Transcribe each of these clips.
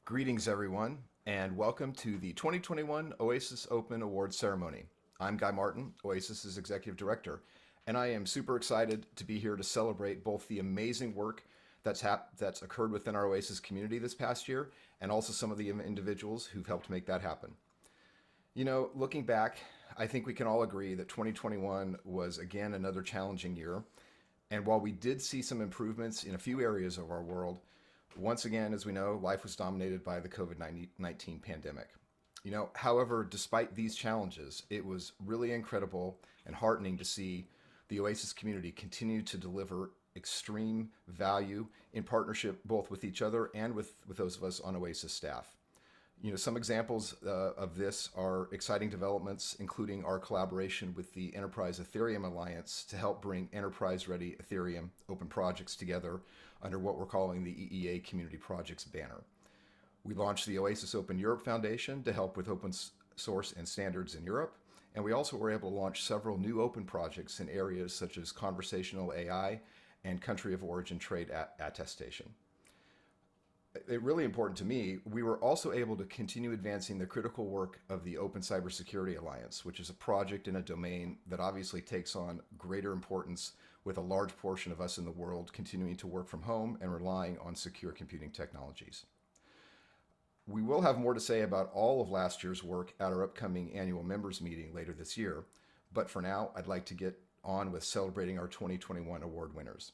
Greetings, everyone, and welcome to the 2021 Oasis Open Awards Ceremony. I'm Guy Martin, Oasis's Executive Director, and I am super excited to be here to celebrate both the amazing work that's occurred within our Oasis community this past year, and also some of the individuals who've helped make that happen. You know, looking back, I think we can all agree that 2021 was again another challenging year. And while we did see some improvements in a few areas of our world, once again, as we know, life was dominated by the COVID-19 pandemic. However, despite these challenges, it was really incredible and heartening to see the Oasis community continue to deliver extreme value in partnership both with each other and with those of us on Oasis staff. Some examples of this are exciting developments, including our collaboration with the Enterprise Ethereum Alliance to help bring enterprise-ready Ethereum open projects together under what we're calling the EEA Community Projects banner. We launched the Oasis Open Europe Foundation to help with open source and standards in Europe, and we also were able to launch several new open projects in areas such as conversational AI and country of origin trade attestation. Really important to me, we were also able to continue advancing the critical work of the Open Cybersecurity Alliance, which is a project in a domain that obviously takes on greater importance with a large portion of us in the world continuing to work from home and relying on secure computing technologies. We will have more to say about all of last year's work at our upcoming annual members meeting later this year, but for now, I'd like to get on with celebrating our 2021 award winners.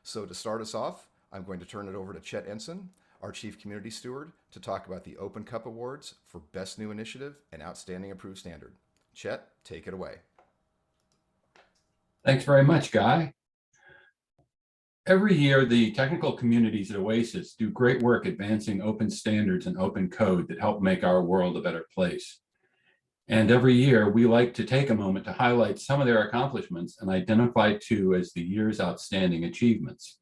So to start us off, I'm going to turn it over to Chet Ensign, our Chief Community Steward, to talk about the Open Cup Awards for Best New Initiative and Outstanding Approved Standard. Chet, take it away. Thanks very much, Guy. Every year, the technical communities at Oasis do great work advancing open standards and open code that help make our world a better place. And every year, we like to take a moment to highlight some of their accomplishments and identify two as the year's outstanding achievements.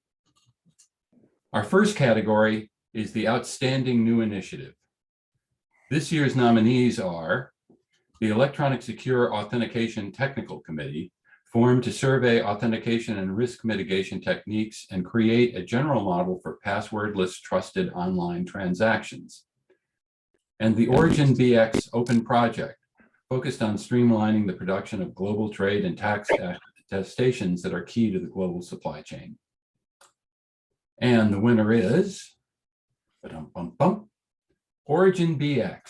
Our first category is the Outstanding New Initiative. This year's nominees are the Electronic Secure Authentication Technical Committee, formed to survey authentication and risk mitigation techniques and create a general model for passwordless trusted online transactions. And the Origin BX Open Project, focused on streamlining the production of global trade and tax attestations that are key to the global supply chain. And the winner is Origin BX.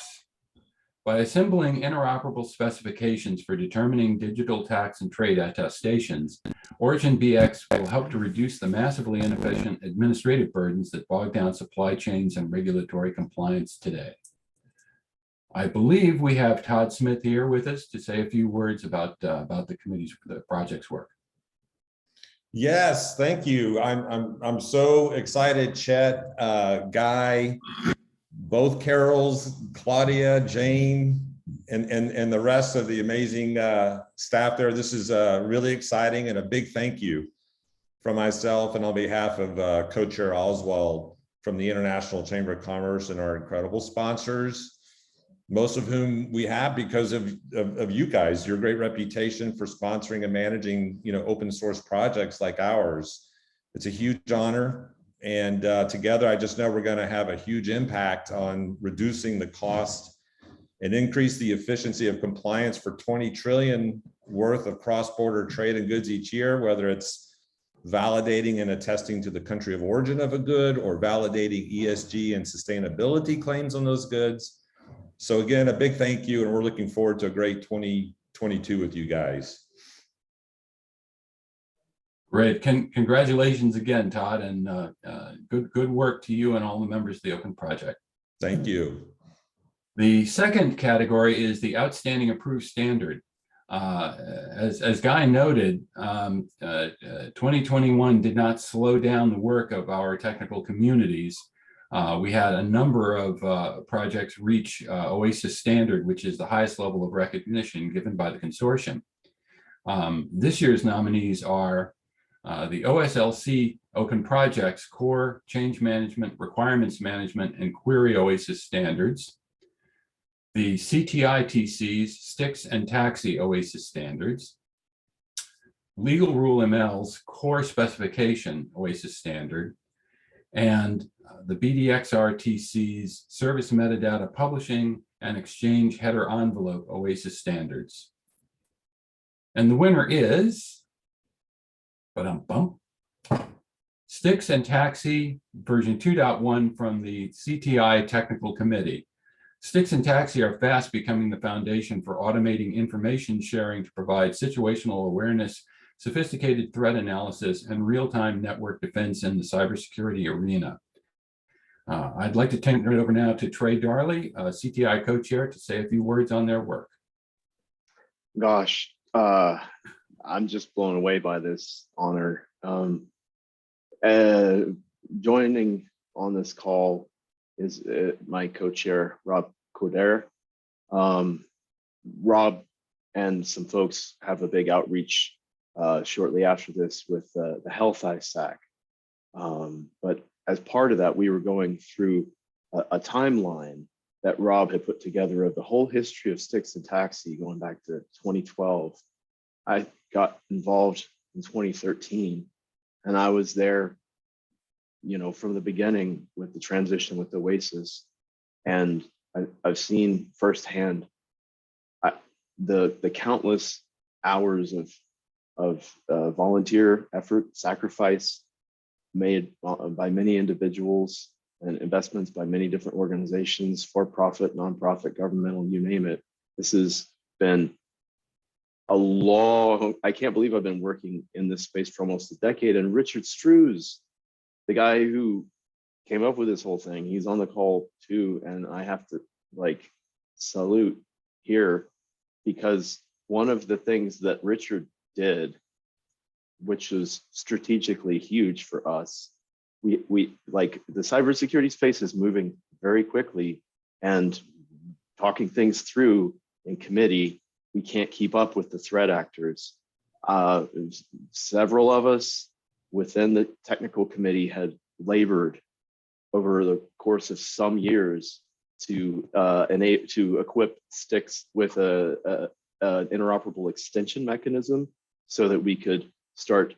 By assembling interoperable specifications for determining digital tax and trade attestations, Origin BX will help to reduce the massively inefficient administrative burdens that bog down supply chains and regulatory compliance today. I believe we have Todd Smith here with us to say a few words about the project's work. Yes, thank you. I'm so excited, Chet, Guy, both Carols, Claudia, Jane, and the rest of the amazing staff there. This is really exciting, and a big thank you from myself and on behalf of Co-Chair Oswald from the International Chamber of Commerce and our incredible sponsors, most of whom we have because of you guys, your great reputation for sponsoring and managing, open source projects like ours. It's a huge honor. And together, I just know we're going to have a huge impact on reducing the cost and increase the efficiency of compliance for 20 trillion worth of cross-border trade and goods each year, whether it's validating and attesting to the country of origin of a good or validating ESG and sustainability claims on those goods. So again, a big thank you, and we're looking forward to a great 2022 with you guys. Great. Congratulations again, Todd, and good work to you and all the members of the Open Project. Thank you. The second category is the Outstanding Approved Standard. As Guy noted, 2021 did not slow down the work of our technical communities. We had a number of projects reach Oasis Standard, which is the highest level of recognition given by the consortium. This year's nominees are the OSLC Open Projects Core Change Management, Requirements Management, and Query Oasis Standards, the CTITC's Sticks and Taxi Oasis Standards, Legal Rule ML's Core Specification Oasis Standard, and the BDXRTC's Service Metadata Publishing and Exchange Header Envelope OASIS standards. And the winner is, Sticks and Taxi version 2.1 from the CTI Technical Committee. Sticks and Taxi are fast becoming the foundation for automating information sharing to provide situational awareness, sophisticated threat analysis, and real-time network defense in the cybersecurity arena. I'd like to turn it over now to Trey Darley, CTI co-chair, to say a few words on their work. Gosh, I'm just blown away by this honor. Joining on this call is my co-chair, Rob Corder. Rob and some folks have a big outreach shortly after this with the Health ISAC. But as part of that, we were going through a timeline that Rob had put together of the whole history of Sticks and Taxi going back to 2012. I got involved in 2013, and I was there, you know, from the beginning with the transition with Oasis, and I've seen firsthand the countless hours of volunteer effort, sacrifice made by many individuals, and investments by many different organizations, for-profit, nonprofit, governmental, you name it. This has been I can't believe I've been working in this space for almost a decade. And Richard Strews, the guy who came up with this whole thing, he's on the call too. And I have to salute here, because one of the things that Richard did, which was strategically huge for us, we like the cybersecurity space is moving very quickly, and talking things through in committee, we can't keep up with the threat actors. Several of us within the technical committee had labored over the course of some years to equip Sticks with an interoperable extension mechanism so that we could start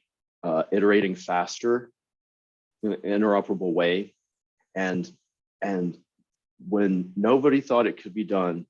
iterating faster in an interoperable way. And when nobody thought it could be done,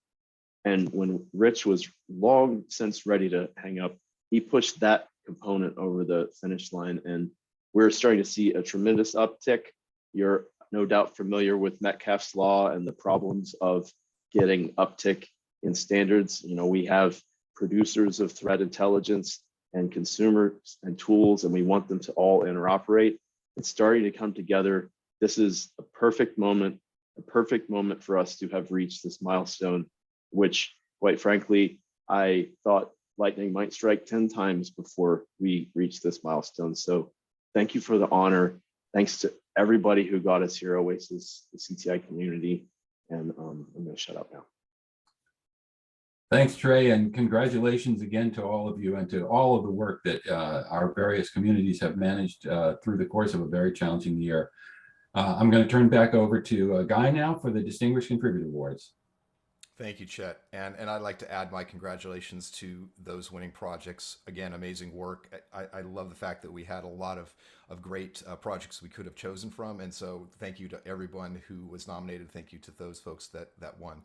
and when Rich was long since ready to hang up, he pushed that component over the finish line, and we're starting to see a tremendous uptick. You're no doubt familiar with Metcalfe's law and the problems of getting uptick in standards. You know, we have producers of threat intelligence and consumers and tools, and we want them to all interoperate. It's starting to come together. This is a perfect moment for us to have reached this milestone, which, quite frankly, I thought lightning might strike 10 times before we reached this milestone. So thank you for the honor. Thanks to everybody who got us here, Oasis, the CTI community, and I'm going to shut up now. Thanks, Trey, and congratulations again to all of you and to all of the work that our various communities have managed through the course of a very challenging year. I'm going to turn back over to Guy now for the Distinguished Contributor Awards. Thank you, Chet. And I'd like to add my congratulations to those winning projects. Again, amazing work. I love the fact that we had a lot of great projects we could have chosen from. And so thank you to everyone who was nominated. Thank you to those folks that won.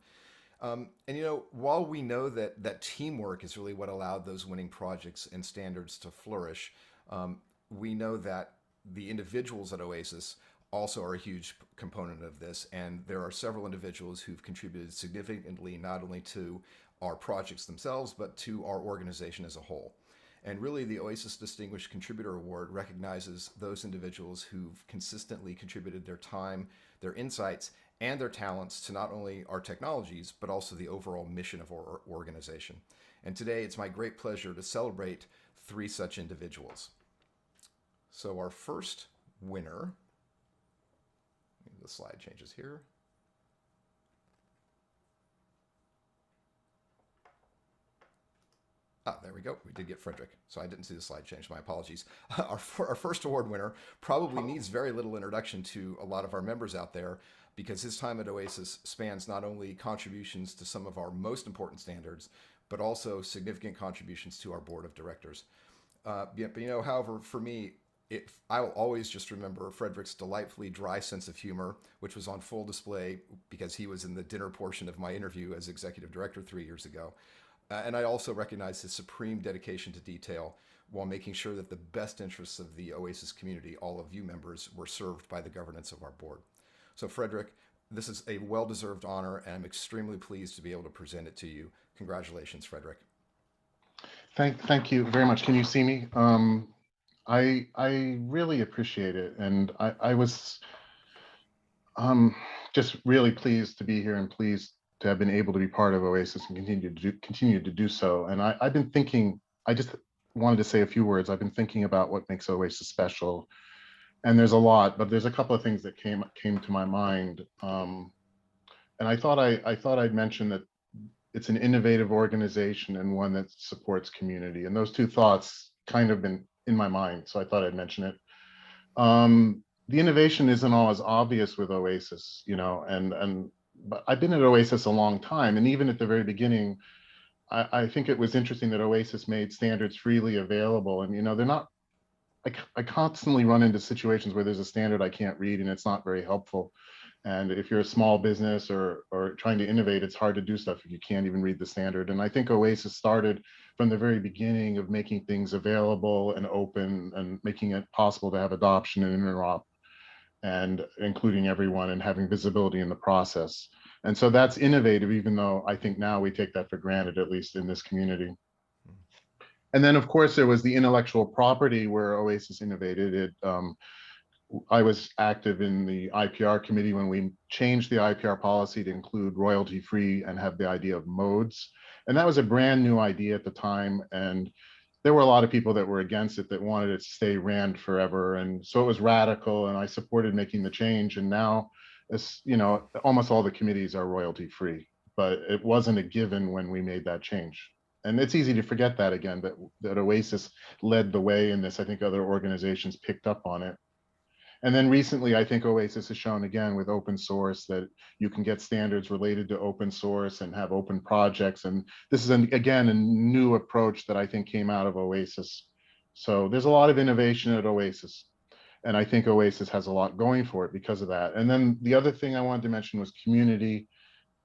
And, you know, while we know that teamwork is really what allowed those winning projects and standards to flourish, we know that the individuals at Oasis also are a huge component of this. And there are several individuals who've contributed significantly, not only to our projects themselves, but to our organization as a whole. And really, the Oasis Distinguished Contributor Award recognizes those individuals who've consistently contributed their time, their insights, and their talents to not only our technologies, but also the overall mission of our organization. And today, it's my great pleasure to celebrate 3 such individuals. So our first winner, the slide changes here. There we go. We did get Frederick. So I didn't see the slide change. My apologies. Our first award winner probably needs very little introduction to a lot of our members out there, because his time at Oasis spans not only contributions to some of our most important standards, but also significant contributions to our board of directors. But, you know, however, for me, I'll always just remember Frederick's delightfully dry sense of humor, which was on full display because he was in the dinner portion of my interview as executive director 3 years ago. And I also recognize his supreme dedication to detail while making sure that the best interests of the Oasis community, all of you members, were served by the governance of our board. So, Frederick, this is a well deserved honor, and I'm extremely pleased to be able to present it to you. Congratulations, Frederick. Thank you very much. Can you see me? I really appreciate it, and I was just really pleased to be here and pleased to have been able to be part of Oasis and continue to do so. And I've been thinking. I just wanted to say a few words. I've been thinking about what makes Oasis special, and there's a lot, but there's a couple of things that came to my mind. And I thought I'd mention that it's an innovative organization and one that supports community. And those two thoughts kind of been in my mind, so I thought I'd mention it. The innovation isn't always obvious with Oasis, but I've been at Oasis a long time, and even at the very beginning, I think it was interesting that Oasis made standards freely available, and they're not. I constantly run into situations where there's a standard I can't read, and it's not very helpful. And if you're a small business or trying to innovate, it's hard to do stuff if you can't even read the standard. And I think Oasis started from the very beginning of making things available and open and making it possible to have adoption and interop and including everyone and having visibility in the process. And so that's innovative, even though I think now we take that for granted, at least in this community. And then, of course, there was the intellectual property where Oasis innovated. I was active in the IPR committee when we changed the IPR policy to include royalty-free and have the idea of modes. And that was a brand new idea at the time. And there were a lot of people that were against it, that wanted it to stay RAND forever. And so it was radical, and I supported making the change. And now, almost all the committees are royalty-free, but it wasn't a given when we made that change. And it's easy to forget that again, that Oasis led the way in this. I think other organizations picked up on it. And then recently, I think Oasis has shown again with open source that you can get standards related to open source and have open projects. And this is, again, a new approach that I think came out of Oasis. So there's a lot of innovation at Oasis. And I think Oasis has a lot going for it because of that. And then the other thing I wanted to mention was community.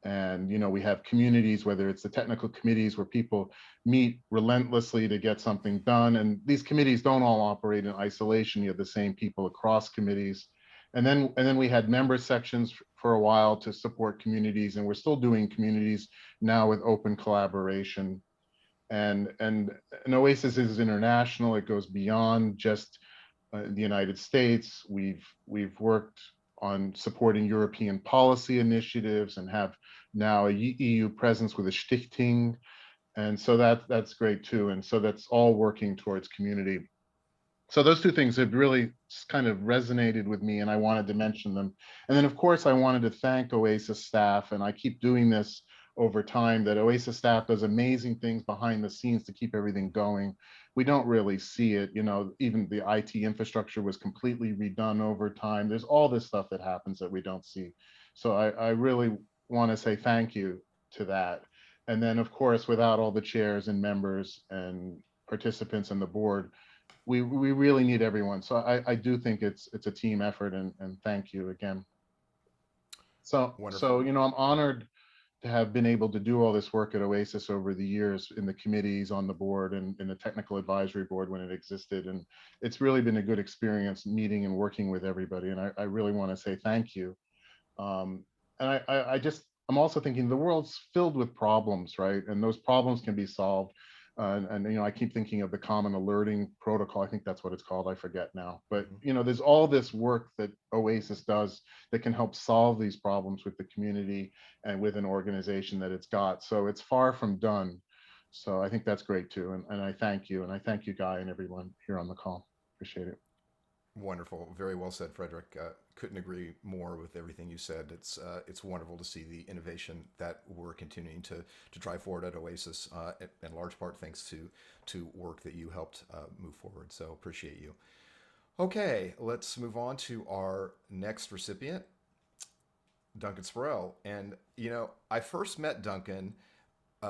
And we have communities, whether it's the technical committees where people meet relentlessly to get something done. And these committees don't all operate in isolation. You have the same people across committees. And then we had member sections for a while to support communities, and we're still doing communities now with open collaboration. And Oasis is international. It goes beyond just the United States. We've worked on supporting European policy initiatives and have now a EU presence with a Stichting. And so that's great too. And so that's all working towards community. So those two things have really kind of resonated with me, and I wanted to mention them. And then of course I wanted to thank Oasis staff, and I keep doing this over time, that Oasis staff does amazing things behind the scenes to keep everything going. We don't really see it, even the IT infrastructure was completely redone over time. There's all this stuff that happens that we don't see. So I really want to say thank you to that. And then of course, without all the chairs and members and participants on the board, we really need everyone. So I do think it's a team effort, and thank you again. So, Wonderful. I'm honored to have been able to do all this work at Oasis over the years in the committees, on the board, and in the technical advisory board when it existed. And it's really been a good experience meeting and working with everybody. And I really want to say thank you. And I'm also thinking the world's filled with problems, right? And those problems can be solved. And I keep thinking of the common alerting protocol. I think that's what it's called. I forget now. But there's all this work that Oasis does that can help solve these problems with the community and with an organization that it's got. So it's far from done. So I think that's great too. And I thank you. And I thank you, Guy, and everyone here on the call. Appreciate it. Wonderful. Very well said, Frederick. Couldn't agree more with everything you said. It's wonderful to see the innovation that we're continuing to drive forward at Oasis, in large part thanks to work that you helped move forward. So appreciate you. Okay, let's move on to our next recipient, Duncan Sporrell. And I first met Duncan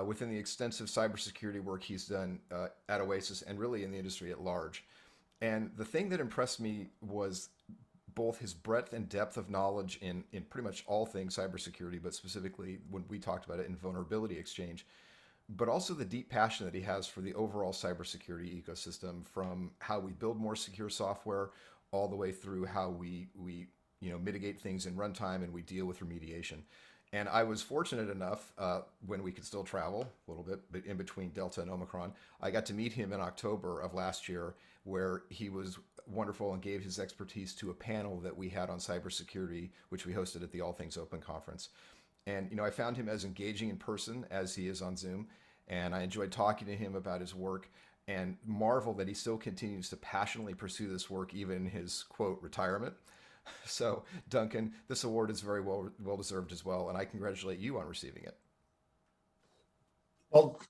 within the extensive cybersecurity work he's done at Oasis and really in the industry at large. And the thing that impressed me was both his breadth and depth of knowledge in pretty much all things cybersecurity, but specifically when we talked about it in vulnerability exchange, but also the deep passion that he has for the overall cybersecurity ecosystem, from how we build more secure software all the way through how we mitigate things in runtime and we deal with remediation. And I was fortunate enough, when we could still travel a little bit, but in between Delta and Omicron, I got to meet him in October of last year, where he was wonderful and gave his expertise to a panel that we had on cybersecurity, which we hosted at the All Things Open conference. And I found him as engaging in person as he is on Zoom, and I enjoyed talking to him about his work, and marvel that he still continues to passionately pursue this work even in his quote retirement. So, Duncan, this award is very well deserved as well, and I congratulate you on receiving it. Well,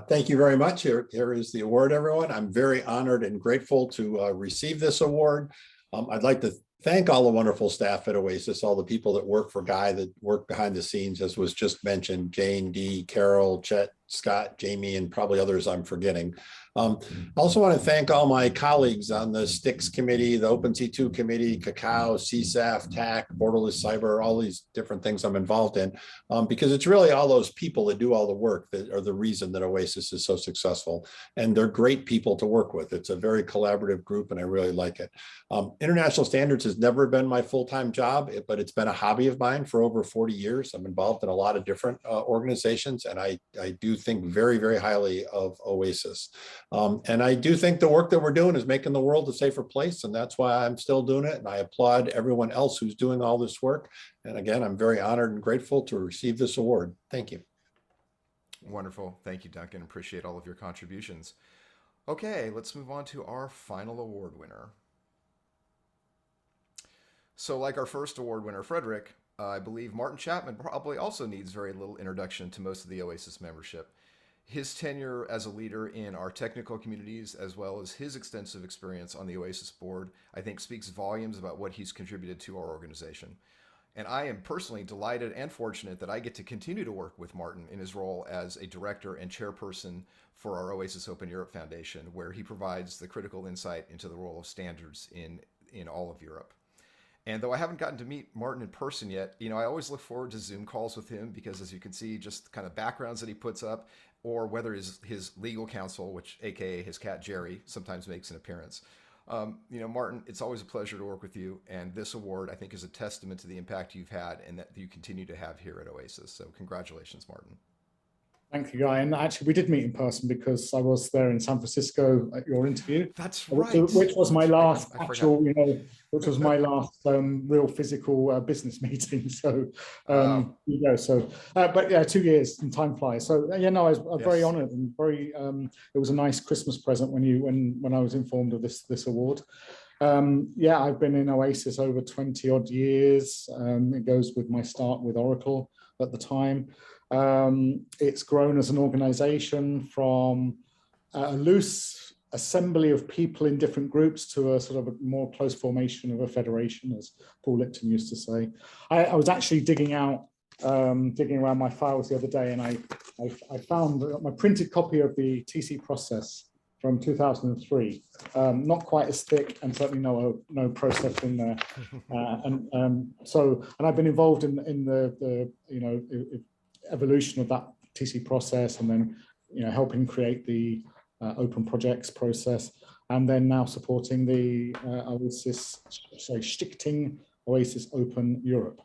thank you very much. Here is the award, everyone. I'm very honored and grateful to receive this award. I'd like to thank all the wonderful staff at Oasis, all the people that work for Guy, that work behind the scenes, as was just mentioned, Jane, Dee, Carol, Chet, Scott, Jamie, and probably others I'm forgetting. I also want to thank all my colleagues on the STIX committee, the OpenC2 committee, Cacao, CSAF, TAC, Borderless Cyber, all these different things I'm involved in, because it's really all those people that do all the work that are the reason that Oasis is so successful. And they're great people to work with. It's a very collaborative group, and I really like it. International standards has never been my full-time job, but it's been a hobby of mine for over 40 years. I'm involved in a lot of different organizations, and I do think very, very highly of Oasis. And I do think the work that we're doing is making the world a safer place, and that's why I'm still doing it. And I applaud everyone else who's doing all this work. And again, I'm very honored and grateful to receive this award. Thank you. Wonderful. Thank you, Duncan. Appreciate all of your contributions. Okay, let's move on to our final award winner. So like our first award winner, Frederick, I believe Martin Chapman probably also needs very little introduction to most of the Oasis membership. His tenure as a leader in our technical communities, as well as his extensive experience on the Oasis board, I think speaks volumes about what he's contributed to our organization. And I am personally delighted and fortunate that I get to continue to work with Martin in his role as a director and chairperson for our Oasis Open Europe Foundation, where he provides the critical insight into the role of standards in all of Europe. And though I haven't gotten to meet Martin in person yet, I always look forward to Zoom calls with him, because as you can see, just kind of backgrounds that he puts up, or whether his legal counsel, which AKA his cat Jerry, sometimes makes an appearance. Martin, it's always a pleasure to work with you. And this award, I think, is a testament to the impact you've had and that you continue to have here at Oasis. So congratulations, Martin. Thank you, Guy. And actually, we did meet in person because I was there in San Francisco at your interview. That's right. Which was my last actual, which was my last real physical business meeting. So, but yeah, 2 years and time flies. So, I was very honored and very. It was a nice Christmas present when I was informed of this award. I've been in Oasis over 20 odd years. It goes with my start with Oracle at the time. It's grown as an organization from a loose assembly of people in different groups to a sort of a more close formation of a federation, as Paul Lipton used to say. I was actually digging around my files the other day, and I found my printed copy of the TC process from 2003, not quite as thick, and certainly no process in there. And I've been involved in the evolution of that TC process, and then helping create the open projects process, and then now supporting the Stichting Oasis Open Europe,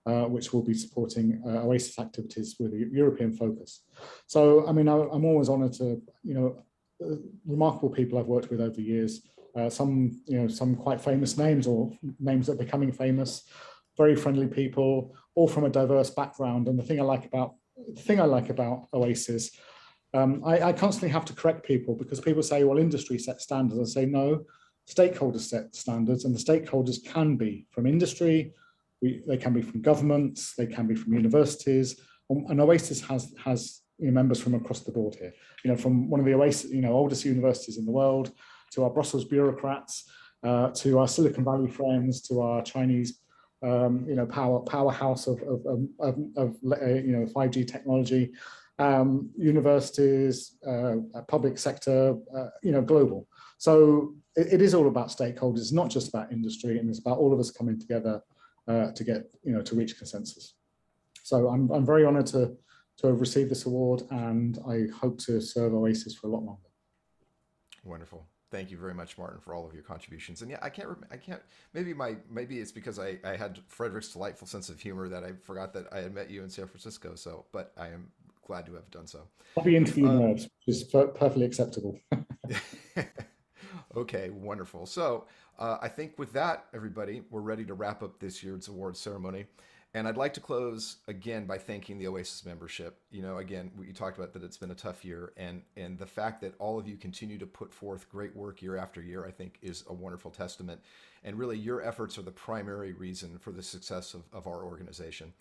which will be supporting Oasis activities with a European focus. So I'm always honored to remarkable people I've worked with over the years, some quite famous names or names that are becoming famous, very friendly people, all from a diverse background. And the thing I like about Oasis, I constantly have to correct people, because people say, well, industry sets standards. I say, no, stakeholders set standards, and the stakeholders can be from industry, they can be from governments, they can be from universities, and Oasis has members from across the board here. From one of the Oasis, oldest universities in the world, to our Brussels bureaucrats, to our Silicon Valley friends, to our Chinese powerhouse of 5G technology, universities, public sector, global. So it is all about stakeholders. It's not just about industry, and it's about all of us coming together to get, to reach consensus. So I'm very honoured to have received this award, and I hope to serve Oasis for a lot longer. Wonderful. Thank you very much, Martin, for all of your contributions. And yeah, I can't. Maybe it's because I had Frederick's delightful sense of humor that I forgot that I had met you in San Francisco. So, but I am glad to have done so. I'll be interview nerves, which is perfectly acceptable. Okay, wonderful. So I think with that, everybody, we're ready to wrap up this year's awards ceremony. And I'd like to close again by thanking the Oasis membership. Again, we talked about that it's been a tough year, and the fact that all of you continue to put forth great work year after year, I think, is a wonderful testament. And really, your efforts are the primary reason for the success of our organization.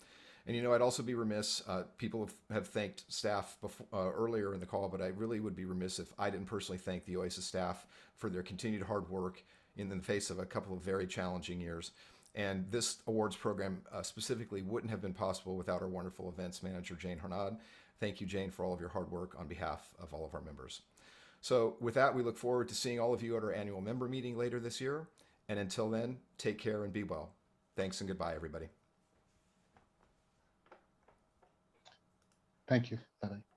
And I'd also be remiss. People have thanked staff before, earlier in the call, but I really would be remiss if I didn't personally thank the Oasis staff for their continued hard work in the face of a couple of very challenging years. And this awards program specifically wouldn't have been possible without our wonderful events manager, Jane Harnad. Thank you, Jane, for all of your hard work on behalf of all of our members. So with that, we look forward to seeing all of you at our annual member meeting later this year. And until then, take care and be well. Thanks and goodbye, everybody. Thank you. Bye-bye.